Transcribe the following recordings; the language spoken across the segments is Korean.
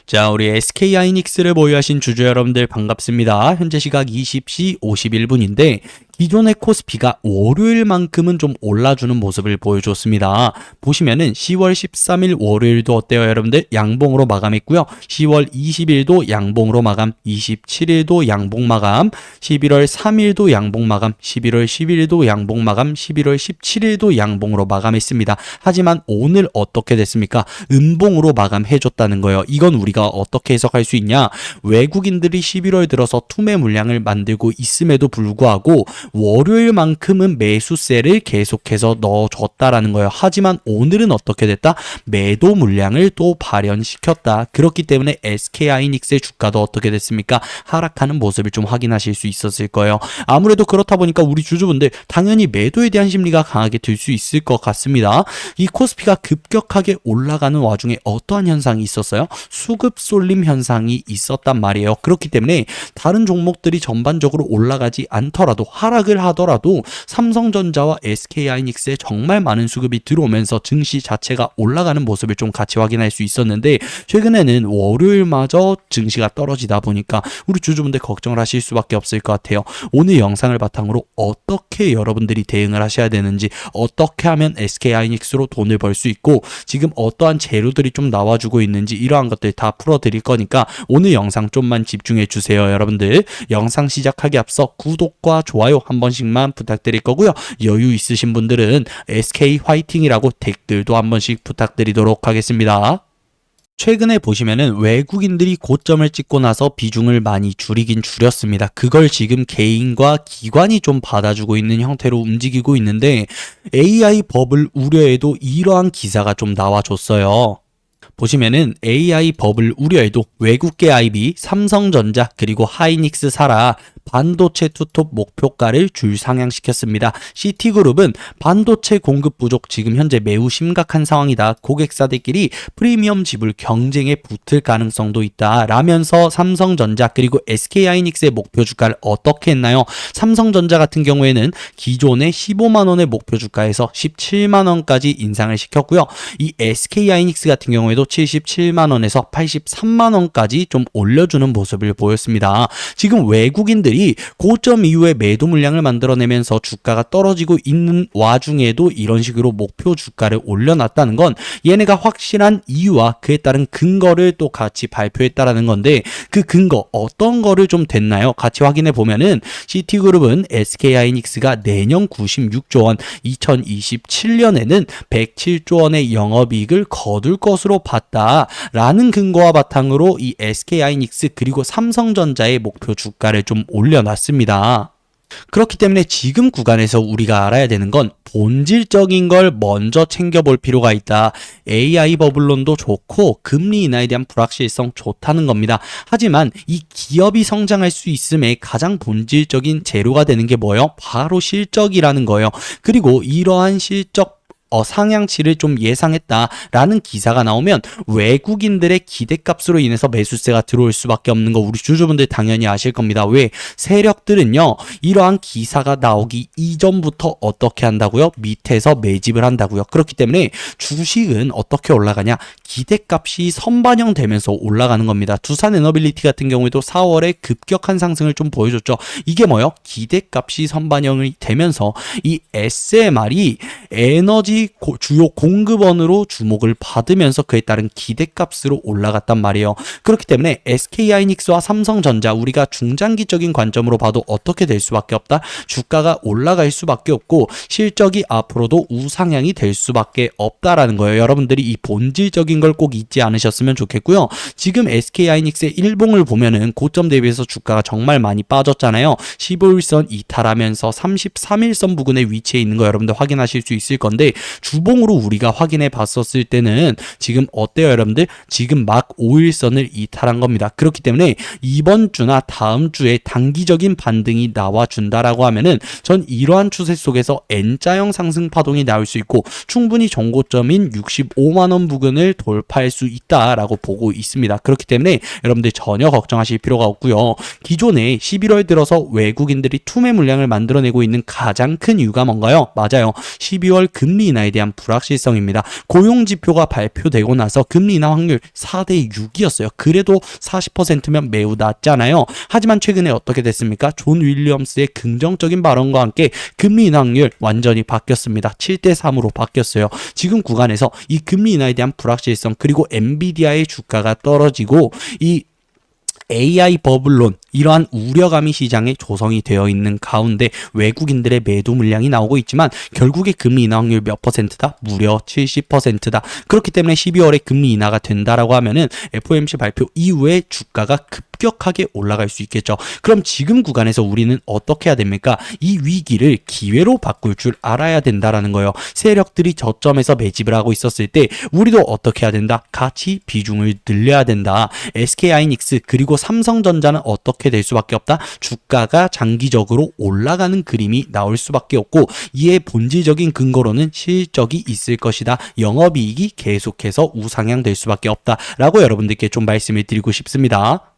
자, 우리 SK하이닉스를 보유하신 주주 여러분들 반갑습니다. 현재 시각 20시 51분인데 기존의 코스피가 월요일만큼은 좀 올라주는 모습을 보여줬습니다. 보시면은 10월 13일 월요일도 어때요, 여러분들? 양봉으로 마감했고요. 10월 20일도 양봉으로 마감, 27일도 양봉 마감, 11월 3일도 양봉 마감, 11월 10일도 양봉 마감, 11월 17일도 양봉으로 마감했습니다. 하지만 오늘 어떻게 됐습니까? 음봉으로 마감해줬다는 거예요. 이건 우리가 어떻게 해석할 수 있냐? 외국인들이 11월 들어서 투매 물량을 만들고 있음에도 불구하고 월요일만큼은 매수세를 계속해서 넣어줬다라는 거예요. 하지만 오늘은 어떻게 됐다? 매도 물량을 또 발현시켰다. 그렇기 때문에 SK하이닉스의 주가도 어떻게 됐습니까? 하락하는 모습을 좀 확인하실 수 있었을 거예요. 아무래도 그렇다 보니까 우리 주주분들 당연히 매도에 대한 심리가 강하게 들 수 있을 것 같습니다. 이 코스피가 급격하게 올라가는 와중에 어떠한 현상이 있었어요? 수급 쏠림 현상이 있었단 말이에요. 그렇기 때문에 다른 종목들이 전반적으로 올라가지 않더라도 하락을 하더라도 삼성전자와 SK하이닉스에 정말 많은 수급이 들어오면서 증시 자체가 올라가는 모습을 좀 같이 확인할 수 있었는데 최근에는 월요일마저 증시가 떨어지다 보니까 우리 주주분들 걱정을 하실 수밖에 없을 것 같아요. 오늘 영상을 바탕으로 어떻게 여러분들이 대응을 하셔야 되는지, 어떻게 하면 SK하이닉스로 돈을 벌 수 있고 지금 어떠한 재료들이 좀 나와주고 있는지 이러한 것들 다 풀어드릴 거니까 오늘 영상 좀만 집중해 주세요. 여러분들 영상 시작하기 앞서 구독과 좋아요 한 번씩만 부탁드릴 거고요. 여유 있으신 분들은 SK 화이팅이라고 댓글도 한 번씩 부탁드리도록 하겠습니다. 최근에 보시면은 외국인들이 고점을 찍고 나서 비중을 많이 줄이긴 줄였습니다. 그걸 지금 개인과 기관이 좀 받아주고 있는 형태로 움직이고 있는데 AI 버블 우려에도 이러한 기사가 좀 나와줬어요. 보시면은 AI 버블 우려에도 외국계 IB, 삼성전자 그리고 하이닉스 사라 반도체 투톱 목표가를 줄 상향시켰습니다. 시티그룹은 반도체 공급 부족 지금 현재 매우 심각한 상황이다. 고객사들끼리 프리미엄 지불 경쟁에 붙을 가능성도 있다. 라면서 삼성전자 그리고 SK하이닉스의 목표 주가를 어떻게 했나요? 삼성전자 같은 경우에는 기존의 15만 원의 목표 주가에서 17만 원까지 인상을 시켰고요. 이 SK하이닉스 같은 경우에도 77만 원에서 83만 원까지 좀 올려주는 모습을 보였습니다. 지금 외국인들이 고점 이후에 매도 물량을 만들어내면서 주가가 떨어지고 있는 와중에도 이런 식으로 목표 주가를 올려놨다는 건 얘네가 확실한 이유와 그에 따른 근거를 또 같이 발표했다라는 건데 그 근거 어떤 거를 좀 됐나요? 같이 확인해 보면은 시티그룹은 SK하이닉스가 내년 96조 원, 2027년에는 107조 원의 영업이익을 거둘 것으로 봤다라는 근거와 바탕으로 이 SK하이닉스 그리고 삼성전자의 목표 주가를 좀 올려놨습니다. 그렇기 때문에 지금 구간에서 우리가 알아야 되는 건 본질적인 걸 먼저 챙겨볼 필요가 있다. AI 버블론도 좋고 금리 인하에 대한 불확실성 좋다는 겁니다. 하지만 이 기업이 성장할 수 있음에 가장 본질적인 재료가 되는 게 뭐예요? 바로 실적이라는 거예요. 그리고 이러한 실적 상향치를 좀 예상했다라는 기사가 나오면 외국인들의 기대값으로 인해서 매수세가 들어올 수밖에 없는 거 우리 주주분들 당연히 아실 겁니다. 왜? 세력들은요 이러한 기사가 나오기 이전부터 어떻게 한다고요? 밑에서 매집을 한다고요. 그렇기 때문에 주식은 어떻게 올라가냐? 기대값이 선반영되면서 올라가는 겁니다. 두산에너빌리티 같은 경우에도 4월에 급격한 상승을 좀 보여줬죠. 이게 뭐예요? 기대값이 선반영이 되면서 이 SMR이 에너지 주요 공급원으로 주목을 받으면서 그에 따른 기대값으로 올라갔단 말이에요. 그렇기 때문에 SK하이닉스와 삼성전자 우리가 중장기적인 관점으로 봐도 어떻게 될 수밖에 없다? 주가가 올라갈 수밖에 없고 실적이 앞으로도 우상향이 될 수밖에 없다라는 거예요. 여러분들이 이 본질적인 걸 꼭 잊지 않으셨으면 좋겠고요. 지금 SK하이닉스의 일봉을 보면은 고점 대비해서 주가가 정말 많이 빠졌잖아요. 15일선 이탈하면서 33일선 부근에 위치해 있는 거 여러분들 확인하실 수 있을 건데 주봉으로 우리가 확인해 봤었을 때는 지금 어때요, 여러분들? 지금 막 5일선을 이탈한 겁니다. 그렇기 때문에 이번 주나 다음 주에 단기적인 반등이 나와준다라고 하면은 전 이러한 추세 속에서 N자형 상승 파동이 나올 수 있고 충분히 정고점인 65만 원 부근을 돌파할 수 있다라고 보고 있습니다. 그렇기 때문에 여러분들 전혀 걱정하실 필요가 없고요. 기존에 11월 들어서 외국인들이 투매 물량을 만들어내고 있는 가장 큰 이유가 뭔가요? 맞아요. 12월 금리 인하에 대한 불확실성입니다. 고용지표가 발표되고 나서 금리 인하 확률 4대 6이었어요. 그래도 40%면 매우 낮잖아요. 하지만 최근에 어떻게 됐습니까? 존 윌리엄스의 긍정적인 발언과 함께 금리 인하 확률 완전히 바뀌었습니다. 7대 3으로 바뀌었어요. 지금 구간에서 이 금리 인하에 대한 불확실성 그리고 엔비디아의 주가가 떨어지고 이 AI 버블론 이러한 우려감이 시장에 조성이 되어 있는 가운데 외국인들의 매도 물량이 나오고 있지만 결국에 금리 인하 확률 몇 %다? 무려 70%다. 그렇기 때문에 12월에 금리 인하가 된다라고 하면은 FOMC 발표 이후에 주가가 급격하게 올라갈 수 있겠죠. 그럼 지금 구간에서 우리는 어떻게 해야 됩니까? 이 위기를 기회로 바꿀 줄 알아야 된다라는 거예요. 세력들이 저점에서 매집을 하고 있었을 때 우리도 어떻게 해야 된다? 같이 비중을 늘려야 된다. SK하이닉스 그리고 삼성전자는 어떻게 될 수밖에 없다? 주가가 장기적으로 올라가는 그림이 나올 수밖에 없고 이에 본질적인 근거로는 실적이 있을 것이다. 영업이익이 계속해서 우상향될 수밖에 없다라고 여러분들께 좀 말씀을 드리고 싶습니다.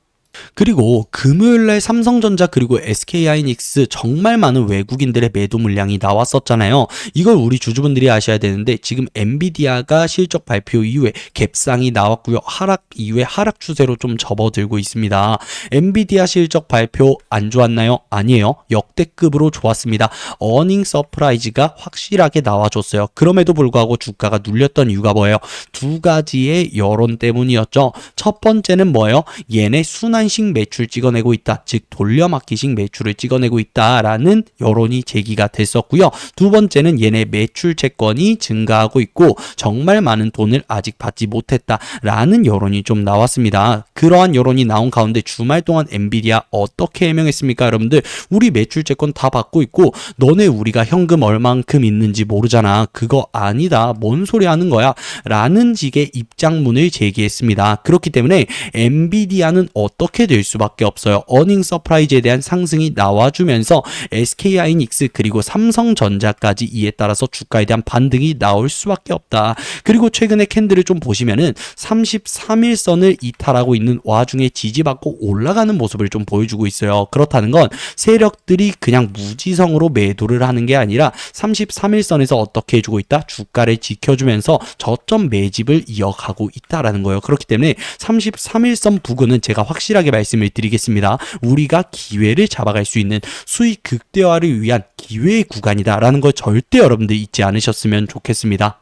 그리고 금요일날 삼성전자 그리고 SK하이닉스 정말 많은 외국인들의 매도 물량이 나왔었잖아요. 이걸 우리 주주분들이 아셔야 되는데 지금 엔비디아가 실적 발표 이후에 갭상이 나왔고요. 하락 이후에 하락 추세로 좀 접어들고 있습니다. 엔비디아 실적 발표 안 좋았나요? 아니에요. 역대급으로 좋았습니다. 어닝 서프라이즈가 확실하게 나와줬어요. 그럼에도 불구하고 주가가 눌렸던 이유가 뭐예요? 두 가지의 여론 때문이었죠. 첫 번째는 뭐예요? 얘네 순환식 매출 찍어내고 있다. 즉 돌려막기식 매출을 찍어내고 있다라는 여론이 제기가 됐었고요. 두 번째는 얘네 매출 채권이 증가하고 있고 정말 많은 돈을 아직 받지 못했다라는 여론이 좀 나왔습니다. 그러한 여론이 나온 가운데 주말 동안 엔비디아 어떻게 해명했습니까? 여러분들 우리 매출 채권 다 받고 있고 너네 우리가 현금 얼만큼 있는지 모르잖아. 그거 아니다. 뭔 소리 하는 거야? 라는 식의 입장문을 제기했습니다. 그렇기 때문에 엔비디아는 어떻게 될 수밖에 없어요. 어닝 서프라이즈에 대한 상승이 나와주면서 SK하이닉스 그리고 삼성전자까지 이에 따라서 주가에 대한 반등이 나올 수밖에 없다. 그리고 최근에 캔들을 좀 보시면은 33일선을 이탈하고 있는 와중에 지지받고 올라가는 모습을 좀 보여주고 있어요. 그렇다는 건 세력들이 그냥 무지성으로 매도를 하는 게 아니라 33일선에서 어떻게 해주고 있다? 주가를 지켜주면서 저점 매집을 이어가고 있다라는 거예요. 그렇기 때문에 33일선 부근은 제가 확실하게 말씀을 드리겠습니다. 우리가 기회를 잡아갈 수 있는 수익 극대화를 위한 기회의 구간이다라는 걸 절대 여러분들 잊지 않으셨으면 좋겠습니다.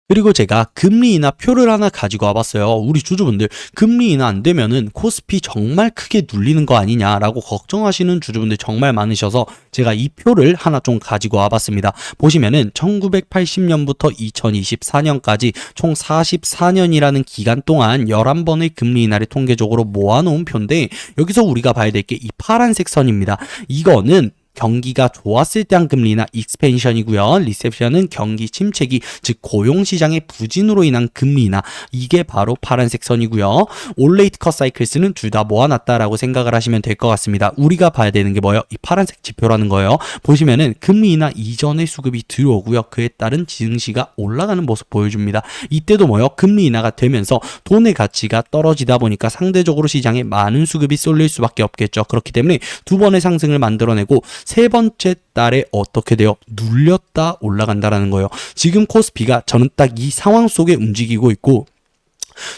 그리고 제가 금리 인하 표를 하나 가지고 와봤어요. 우리 주주분들 금리 인하 안 되면은 코스피 정말 크게 눌리는 거 아니냐라고 걱정하시는 주주분들 정말 많으셔서 제가 이 표를 하나 좀 가지고 와봤습니다. 보시면은 1980년부터 2024년까지 총 44년이라는 기간 동안 11번의 금리 인하를 통계적으로 모아놓은 표인데 여기서 우리가 봐야 될 게 이 파란색 선입니다. 이거는 경기가 좋았을 때 한 금리나 익스펜션이고요. 리셉션은 경기 침체기, 즉 고용시장의 부진으로 인한 금리나 이게 바로 파란색 선이고요. 올레이트 컷 사이클스는 둘 다 모아놨다라고 생각을 하시면 될 것 같습니다. 우리가 봐야 되는 게 뭐예요? 이 파란색 지표라는 거예요. 보시면은 금리나 이전의 수급이 들어오고요. 그에 따른 증시가 올라가는 모습 보여줍니다. 이때도 뭐예요? 금리 인하가 되면서 돈의 가치가 떨어지다 보니까 상대적으로 시장에 많은 수급이 쏠릴 수밖에 없겠죠. 그렇기 때문에 두 번의 상승을 만들어내고 세 번째 달에 어떻게 돼요? 눌렸다 올라간다라는 거예요. 지금 코스피가 저는 딱 이 상황 속에 움직이고 있고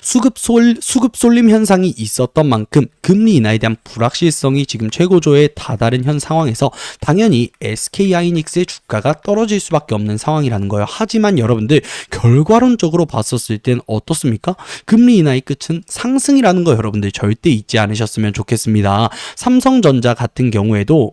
수급 쏠림 현상이 있었던 만큼 금리 인하에 대한 불확실성이 지금 최고조에 다다른 현 상황에서 당연히 SK하이닉스의 주가가 떨어질 수밖에 없는 상황이라는 거예요. 하지만 여러분들 결과론적으로 봤었을 땐 어떻습니까? 금리 인하의 끝은 상승이라는 거 여러분들 절대 잊지 않으셨으면 좋겠습니다. 삼성전자 같은 경우에도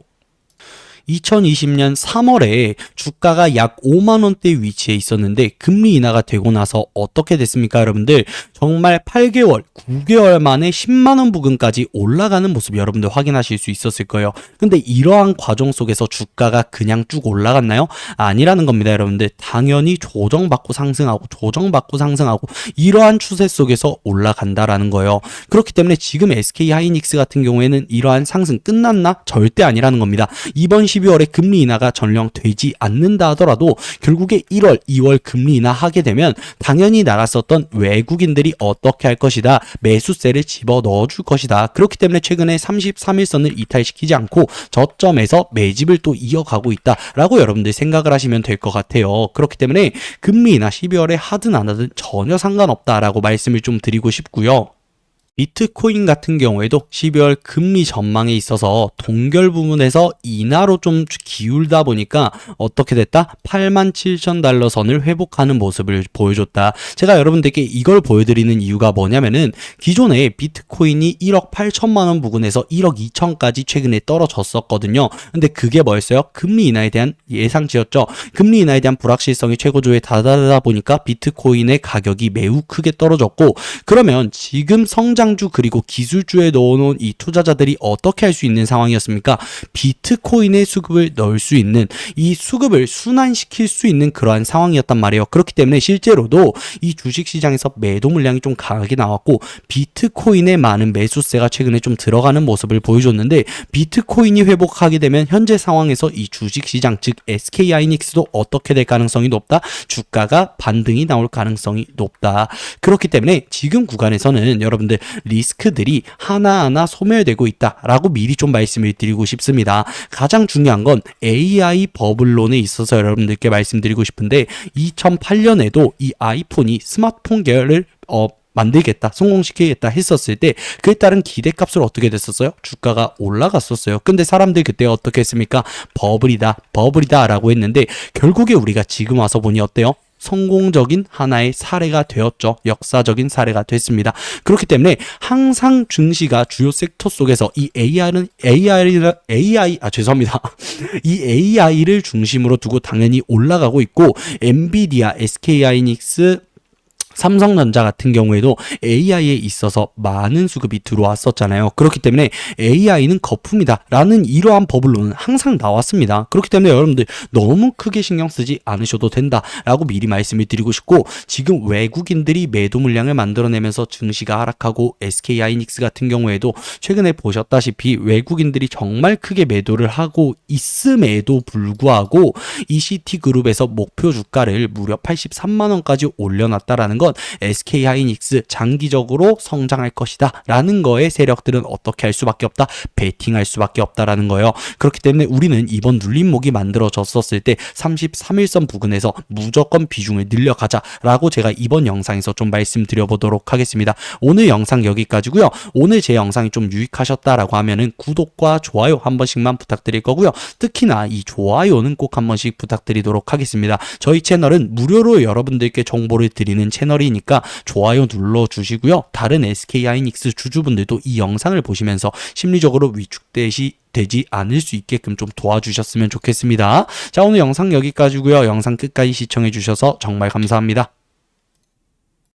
2020년 3월에 주가가 약 5만원대 위치에 있었는데 금리 인하가 되고 나서 어떻게 됐습니까 여러분들? 정말 8개월, 9개월 만에 10만원 부근까지 올라가는 모습 여러분들 확인하실 수 있었을 거예요. 근데 이러한 과정 속에서 주가가 그냥 쭉 올라갔나요? 아니라는 겁니다 여러분들. 당연히 조정받고 상승하고 조정받고 상승하고 이러한 추세 속에서 올라간다라는 거예요. 그렇기 때문에 지금 SK하이닉스 같은 경우에는 이러한 상승 끝났나? 절대 아니라는 겁니다. 이번 12월에 금리 인하가 전령되지 않는다 하더라도 결국에 1월, 2월 금리 인하하게 되면 당연히 나갔었던 외국인들이 어떻게 할 것이다. 매수세를 집어 넣어줄 것이다. 그렇기 때문에 최근에 33일선을 이탈시키지 않고 저점에서 매집을 또 이어가고 있다라고 여러분들 생각을 하시면 될 것 같아요. 그렇기 때문에 금리 인하 12월에 하든 안 하든 전혀 상관없다라고 말씀을 좀 드리고 싶고요. 비트코인 같은 경우에도 12월 금리 전망에 있어서 동결 부분에서 인하로 좀 기울다 보니까 어떻게 됐다? 87,000달러 선을 회복하는 모습을 보여줬다. 제가 여러분들께 이걸 보여드리는 이유가 뭐냐면은 기존에 비트코인이 1억 8천만 원 부근에서 1억 2천까지 최근에 떨어졌었거든요. 근데 그게 뭐였어요? 금리 인하에 대한 예상치였죠. 금리 인하에 대한 불확실성이 최고조에 다다르다 보니까 비트코인의 가격이 매우 크게 떨어졌고, 그러면 지금 성장주 그리고 기술주에 넣어놓은 이 투자자들이 어떻게 할 수 있는 상황이었습니까? 비트코인의 수급을 넣을 수 있는, 이 수급을 순환시킬 수 있는 그러한 상황이었단 말이에요. 그렇기 때문에 실제로도 이 주식시장에서 매도 물량이 좀 강하게 나왔고 비트코인에 많은 매수세가 최근에 좀 들어가는 모습을 보여줬는데, 비트코인이 회복하게 되면 현재 상황에서 이 주식시장 즉 SK하이닉스도 어떻게 될 가능성이 높다? 주가가 반등이 나올 가능성이 높다. 그렇기 때문에 지금 구간에서는 여러분들 리스크들이 하나하나 소멸되고 있다라고 미리 좀 말씀을 드리고 싶습니다. 가장 중요한 건 AI 버블론에 있어서 여러분들께 말씀드리고 싶은데, 2008년에도 이 아이폰이 스마트폰 계열을 만들겠다, 성공시키겠다 했었을 때 그에 따른 기대값을 어떻게 됐었어요? 주가가 올라갔었어요. 근데 사람들이 그때 어떻게 했습니까? 버블이다 라고 했는데 결국에 우리가 지금 와서 보니 어때요? 성공적인 하나의 사례가 되었죠. 역사적인 사례가 됐습니다. 그렇기 때문에 항상 증시가 주요 섹터 속에서 이 이 AI를 중심으로 두고 당연히 올라가고 있고, 엔비디아, SK하이닉스, 삼성전자 같은 경우에도 AI에 있어서 많은 수급이 들어왔었잖아요. 그렇기 때문에 AI는 거품이다라는 이러한 버블론은 항상 나왔습니다. 그렇기 때문에 여러분들 너무 크게 신경 쓰지 않으셔도 된다라고 미리 말씀을 드리고 싶고, 지금 외국인들이 매도 물량을 만들어내면서 증시가 하락하고 SK하이닉스 같은 경우에도 최근에 보셨다시피 외국인들이 정말 크게 매도를 하고 있음에도 불구하고 ECT그룹에서 목표 주가를 무려 83만 원까지 올려놨다라는 건 SK하이닉스 장기적으로 성장할 것이다 라는 거에 세력들은 어떻게 할 수밖에 없다? 베팅할 수밖에 없다라는 거예요. 그렇기 때문에 우리는 이번 눌림목이 만들어졌었을 때 33일선 부근에서 무조건 비중을 늘려가자 라고 제가 이번 영상에서 좀 말씀드려보도록 하겠습니다. 오늘 영상 여기까지고요. 오늘 제 영상이 좀 유익하셨다라고 하면은 구독과 좋아요 한 번씩만 부탁드릴 거고요. 특히나 이 좋아요는 꼭 한 번씩 부탁드리도록 하겠습니다. 저희 채널은 무료로 여러분들께 정보를 드리는 채널이니까 좋아요 눌러주시고요. 다른 SK하이닉스 주주분들도 이 영상을 보시면서 심리적으로 위축되지 않을 수 있게끔 좀 도와주셨으면 좋겠습니다. 자, 오늘 영상 여기까지고요. 영상 끝까지 시청해 주셔서 정말 감사합니다.